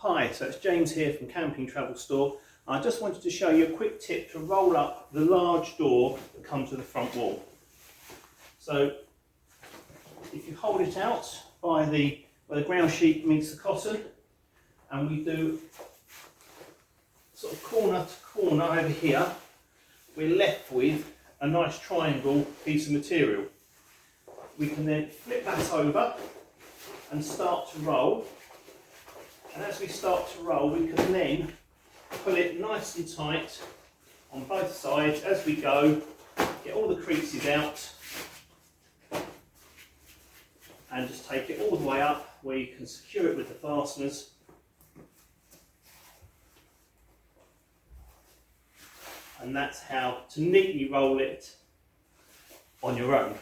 Hi, so it's James here from Camping Travel Store. I just wanted to show you a quick tip to roll up the large door that comes with the front wall. So if you hold it out by where the ground sheet meets the cotton, and we do sort of corner to corner over here, we're left with a nice triangle piece of material. We can then flip that over and start to roll. And as we start to roll, we can then pull it nice and tight on both sides as we go, get all the creases out, and just take it all the way up where you can secure it with the fasteners. And that's how to neatly roll it on your own.